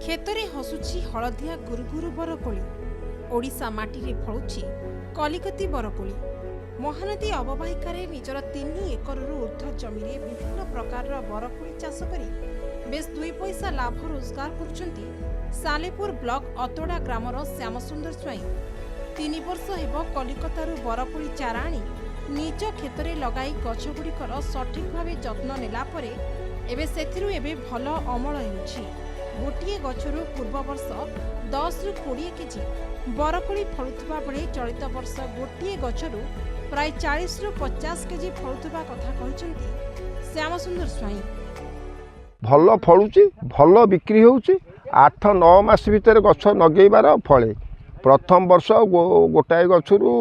खेतरे हसुची हलदिया गुरुगुरु बरकोली ओडिशा माटी फलुची कलिकती बरकोली महानदी अववाहिकार निजर 3 एकरु ऊर्ध्व जमी विभिन्न प्रकार बरकोली चाष करी बेस 2 पैसा लाभ रोजगार करुछंती सालेपुर ब्लॉक अतोड़ा ग्रामर श्यामसुंदर स्वाई 3 वर्ष हेब कलिकतारू बरकोली चारा आनी निज खेतरे लगाई गछगुड़िकर सठिक भावे जत्न नेला परे एबे सेथिरु एबे भल अमल हेउछि। गोटे गछरु पूर्व वर्ष 10 रु 20 केजी बरकोली फलुवा बेले चलित वर्ष गोटे गछरु प्राय 40 रु 50 केजी फलुवा कथा कहते श्यामसुंदर स्वाई। भल फलुची भल बिक्री होउची 8-9 मास भितर गछ नगेबार फले प्रथम वर्ष गोटाए गछरु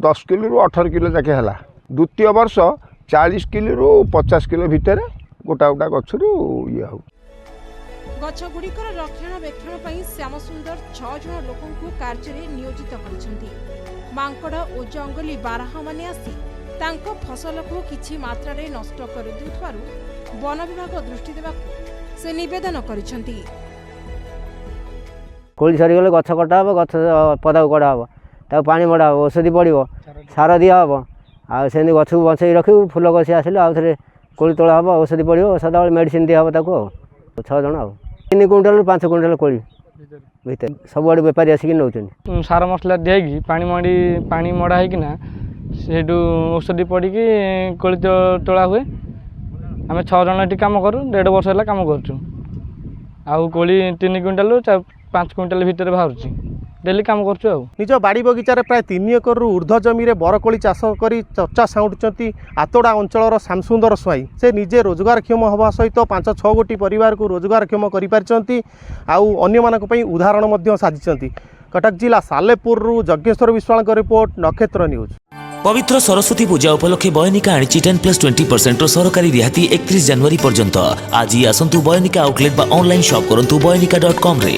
10 किलो रु 18 किलो जाके हला द्वितीय वर्ष 40 किलो रु 50 किलो भितर गोटा गोटा गछरु ये हो। गछगुड़िकर रक्षणाबेक्षण पर श्यामसुंदर 6 जन लोकंकु कार्य नियोजित करछंती। मांकड़ और जंगली बारहा माने आसी तांको फसल को किछि मात्रा रे नष्ट कर देउथवारु वन विभाग दृष्टि देबाकु से निवेदन करिसंती। कोली सरीगले गछ कटा हम गछ पदा कड़ा हम ता पानी मड़ा हम औषधि पड़ो सार दिया हम आ सेनी गछ को बंचई रखिबु फूल गसी आसिले आ थरे कोली तोला हम औषधि पड़ो सदाबेले मेडिसिन दिया हम ताको 6 जन आ 3 क्विंटल 5 क्विंटल कोली भीतर सब आड़ व्यापारी आसिक नौचन सार मसला दिया पानी मड़ा है सेठू औषधि पड़ी कोली तोला हुए आम 6 जन ये कम करूँ 1.5 वर्ष है कम कर कोली 3 क्विंटल 5 क्विंटल भितर बाहर डेली कम कर निज बाड़ी बगीचार प्राय 3 एकरु ऊर्ध्व जमी बरकोली चाष कर चर्चा साउंटुंट आतोड़ा अंचल श्यामसुंदर स्वाई से निजे रोजगारक्षम हवा सहित 5-6 गोटी परिवार को रोजगारक्षम कर उदाहरण साधी। कटक जिला सालेपुर जज्ञेश्वर विश्वाल रिपोर्ट नक्षत्र न्यूज। पवित्र सरस्वती पूजा उपलक्षे बयनिका आनी 10+20% सरकारी रिहाती 31 जनवरी पर्यंत आज आसतु बयनिका आउटलेट बा ऑनलाइन शॉप करंतु बयनिका.com रे।